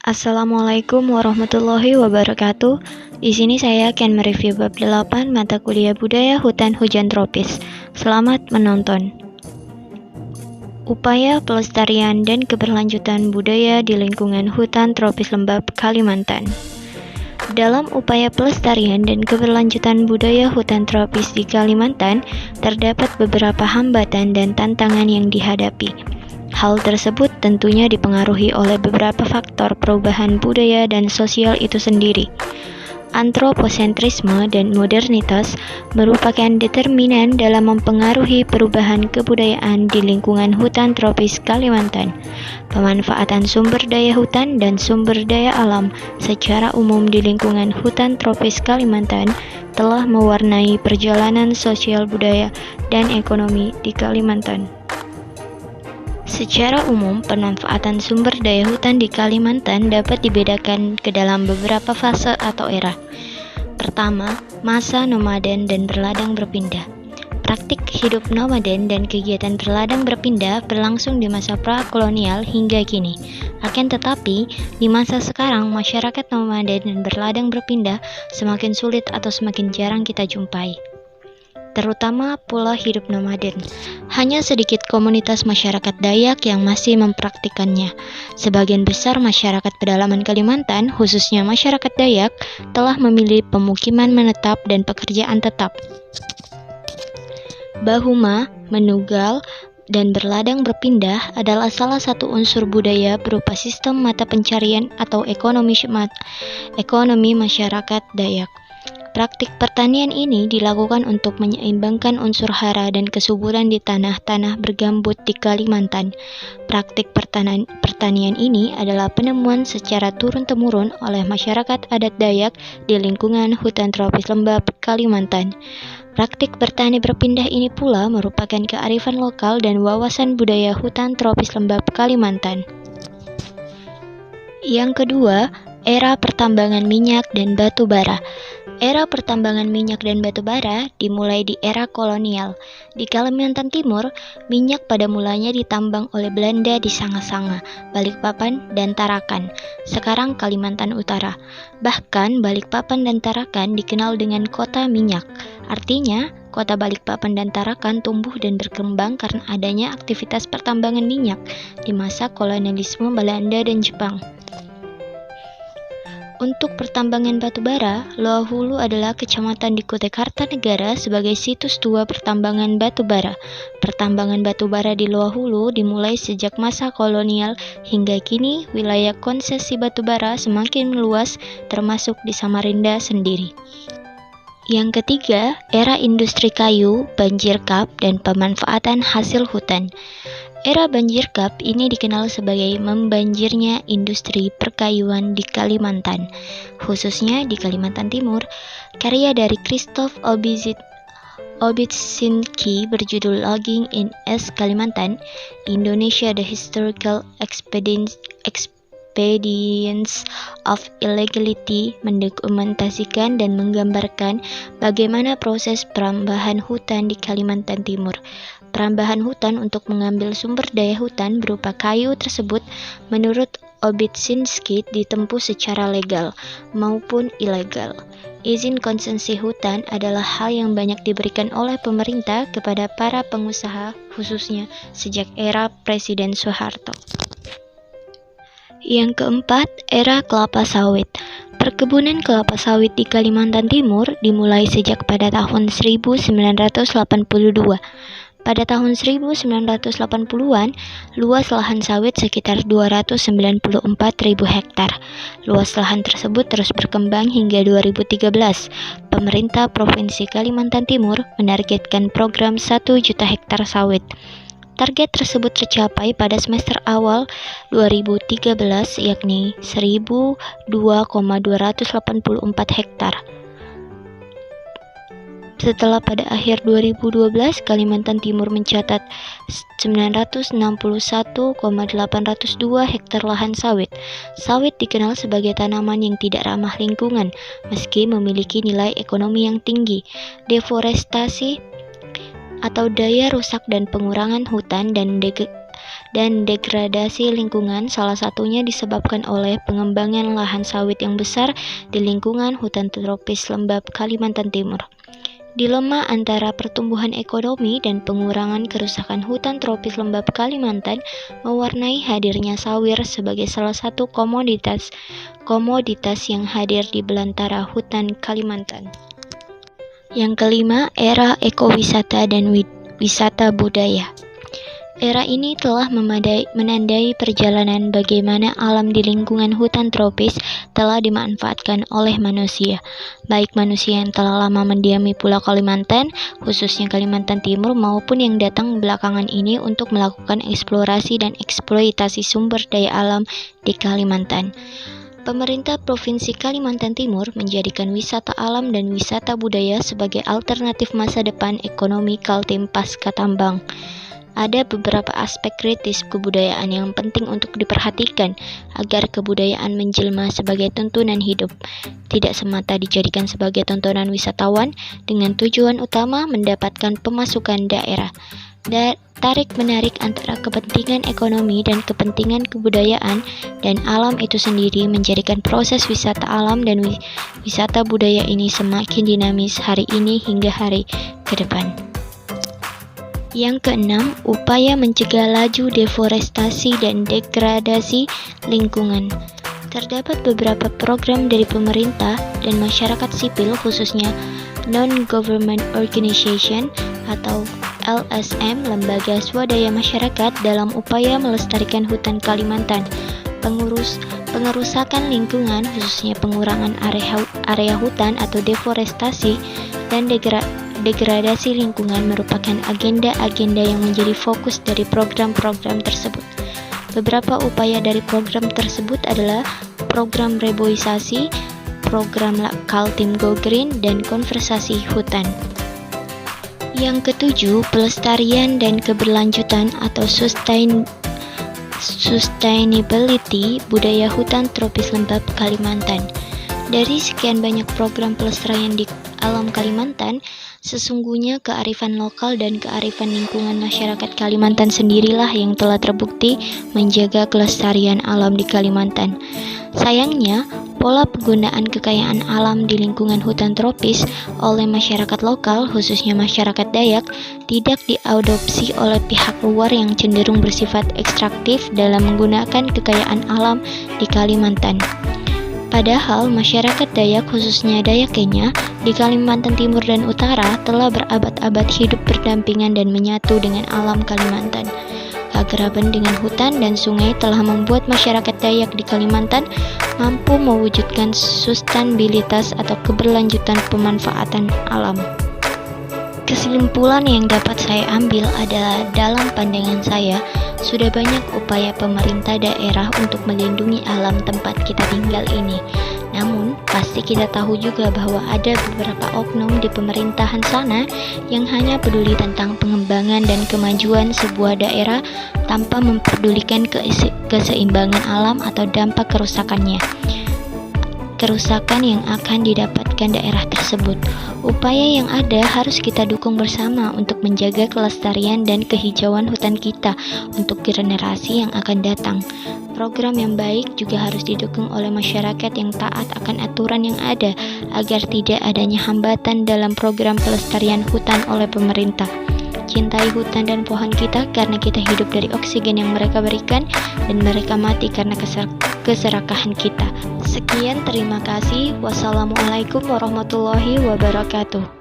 Assalamualaikum warahmatullahi wabarakatuh. Di sini saya akan mereview bab 8 mata kuliah Budaya Hutan Hujan Tropis. Selamat menonton. Upaya pelestarian dan keberlanjutan budaya di lingkungan hutan tropis lembab Kalimantan. Dalam upaya pelestarian dan keberlanjutan budaya hutan tropis di Kalimantan, terdapat beberapa hambatan dan tantangan yang dihadapi. Hal tersebut tentunya dipengaruhi oleh beberapa faktor perubahan budaya dan sosial itu sendiri. Antroposentrisme dan modernitas merupakan determinan dalam mempengaruhi perubahan kebudayaan di lingkungan hutan tropis Kalimantan. Pemanfaatan sumber daya hutan dan sumber daya alam secara umum di lingkungan hutan tropis Kalimantan telah mewarnai perjalanan sosial budaya dan ekonomi di Kalimantan. Secara umum, pemanfaatan sumber daya hutan di Kalimantan dapat dibedakan ke dalam beberapa fase atau era. Pertama, masa nomaden dan berladang berpindah. Praktik hidup nomaden dan kegiatan berladang berpindah berlangsung di masa pra-kolonial hingga kini. Akan tetapi, di masa sekarang masyarakat nomaden dan berladang berpindah semakin sulit atau semakin jarang kita jumpai. Terutama pola hidup nomaden. Hanya sedikit komunitas masyarakat Dayak yang masih mempraktikannya. Sebagian besar masyarakat pedalaman Kalimantan, khususnya masyarakat Dayak, telah memilih pemukiman menetap dan pekerjaan tetap. Bahuma, menugal, dan berladang berpindah adalah salah satu unsur budaya berupa sistem mata pencarian atau ekonomi masyarakat Dayak. Praktik pertanian ini dilakukan untuk menyeimbangkan unsur hara dan kesuburan di tanah-tanah bergambut di Kalimantan. Praktik pertanian ini adalah penemuan secara turun-temurun oleh masyarakat adat Dayak di lingkungan hutan tropis lembab Kalimantan. Praktik bertani berpindah ini pula merupakan kearifan lokal dan wawasan budaya hutan tropis lembab Kalimantan. Yang kedua, era pertambangan minyak dan batu bara. Era pertambangan minyak dan batu bara dimulai di era kolonial. Di Kalimantan Timur, minyak pada mulanya ditambang oleh Belanda di Sanga-Sanga, Balikpapan, dan Tarakan. Sekarang Kalimantan Utara. Bahkan Balikpapan dan Tarakan dikenal dengan kota minyak. Artinya, kota Balikpapan dan Tarakan tumbuh dan berkembang karena adanya aktivitas pertambangan minyak di masa kolonialisme Belanda dan Jepang. Untuk pertambangan batu bara, Loa Hulu adalah kecamatan di Kutai Kartanegara sebagai situs tua pertambangan batu bara. Pertambangan batu bara di Loa Hulu dimulai sejak masa kolonial hingga kini wilayah konsesi batu bara semakin meluas termasuk di Samarinda sendiri. Yang ketiga, era industri kayu, banjir kap, dan pemanfaatan hasil hutan. Era banjir kap ini dikenal sebagai membanjirnya industri perkayuan di Kalimantan, khususnya di Kalimantan Timur. Karya dari Christoph Obitsinski berjudul Logging in East Kalimantan, Indonesia The Historical Expedience of Illegality mendokumentasikan dan menggambarkan bagaimana proses perambahan hutan di Kalimantan Timur. Perambahan hutan untuk mengambil sumber daya hutan berupa kayu tersebut menurut Obitsinski ditempuh secara legal maupun ilegal. Izin konsesi hutan adalah hal yang banyak diberikan oleh pemerintah kepada para pengusaha khususnya sejak era Presiden Soeharto. Yang keempat, era kelapa sawit. Perkebunan kelapa sawit di Kalimantan Timur dimulai sejak pada tahun 1982. Pada tahun 1980-an, luas lahan sawit sekitar 294.000 hektar. Luas lahan tersebut terus berkembang hingga 2013. Pemerintah Provinsi Kalimantan Timur menargetkan program 1 juta hektar sawit. Target tersebut tercapai pada semester awal 2013 yakni 1.002,284 hektar. Setelah pada akhir 2012, Kalimantan Timur mencatat 961,802 hektar lahan sawit. Sawit dikenal sebagai tanaman yang tidak ramah lingkungan, meski memiliki nilai ekonomi yang tinggi. Deforestasi atau daya rusak dan pengurangan hutan dan dan degradasi lingkungan salah satunya disebabkan oleh pengembangan lahan sawit yang besar di lingkungan hutan tropis lembap Kalimantan Timur. Dilema antara pertumbuhan ekonomi dan pengurangan kerusakan hutan tropis lembap Kalimantan mewarnai hadirnya sawit sebagai salah satu komoditas yang hadir di belantara hutan Kalimantan. Yang kelima, era ekowisata dan wisata budaya. Era ini telah menandai perjalanan bagaimana alam di lingkungan hutan tropis telah dimanfaatkan oleh manusia, baik manusia yang telah lama mendiami Pulau Kalimantan, khususnya Kalimantan Timur, maupun yang datang belakangan ini untuk melakukan eksplorasi dan eksploitasi sumber daya alam di Kalimantan. Pemerintah Provinsi Kalimantan Timur menjadikan wisata alam dan wisata budaya sebagai alternatif masa depan ekonomi Kaltim pasca tambang. Ada beberapa aspek kritis kebudayaan yang penting untuk diperhatikan agar kebudayaan menjelma sebagai tuntunan hidup, tidak semata dijadikan sebagai tontonan wisatawan dengan tujuan utama mendapatkan pemasukan daerah. Tarik-menarik antara kepentingan ekonomi dan kepentingan kebudayaan dan alam itu sendiri menjadikan proses wisata alam dan wisata budaya ini semakin dinamis hari ini hingga hari ke depan. Yang keenam, upaya mencegah laju deforestasi dan degradasi lingkungan. Terdapat beberapa program dari pemerintah dan masyarakat sipil, khususnya Non-Government Organization atau LSM, lembaga swadaya masyarakat, dalam upaya melestarikan hutan Kalimantan. Pengerusakan lingkungan, khususnya pengurangan area hutan atau deforestasi dan degradasi lingkungan merupakan agenda-agenda yang menjadi fokus dari program-program tersebut. Beberapa upaya dari program tersebut adalah program reboisasi, program Kaltim Go Green, dan konservasi hutan. Yang ketujuh, pelestarian dan keberlanjutan atau sustainability budaya hutan tropis lembap Kalimantan. Dari sekian banyak program pelestarian di alam Kalimantan, sesungguhnya kearifan lokal dan kearifan lingkungan masyarakat Kalimantan sendirilah yang telah terbukti menjaga kelestarian alam di Kalimantan. Sayangnya, pola penggunaan kekayaan alam di lingkungan hutan tropis oleh masyarakat lokal, khususnya masyarakat Dayak, tidak diadopsi oleh pihak luar yang cenderung bersifat ekstraktif dalam menggunakan kekayaan alam di Kalimantan. Padahal masyarakat Dayak, khususnya Dayak Kenya, di Kalimantan Timur dan Utara telah berabad-abad hidup berdampingan dan menyatu dengan alam Kalimantan. Keakraban dengan hutan dan sungai telah membuat masyarakat Dayak di Kalimantan mampu mewujudkan sustainabilitas atau keberlanjutan pemanfaatan alam. Kesimpulan yang dapat saya ambil adalah dalam pandangan saya, sudah banyak upaya pemerintah daerah untuk melindungi alam tempat kita tinggal ini. Namun, pasti kita tahu juga bahwa ada beberapa oknum di pemerintahan sana yang hanya peduli tentang pengembangan dan kemajuan sebuah daerah tanpa memperdulikan keseimbangan alam atau dampak kerusakan yang akan didapatkan daerah tersebut. Upaya yang ada harus kita dukung bersama untuk menjaga kelestarian dan kehijauan hutan kita untuk generasi yang akan datang. Program yang baik juga harus didukung oleh masyarakat yang taat akan aturan yang ada agar tidak adanya hambatan dalam program pelestarian hutan oleh pemerintah. Cintai hutan dan pohon kita karena kita hidup dari oksigen yang mereka berikan dan mereka mati karena keserakahan kita. Sekian, terima kasih. Wassalamualaikum warahmatullahi wabarakatuh.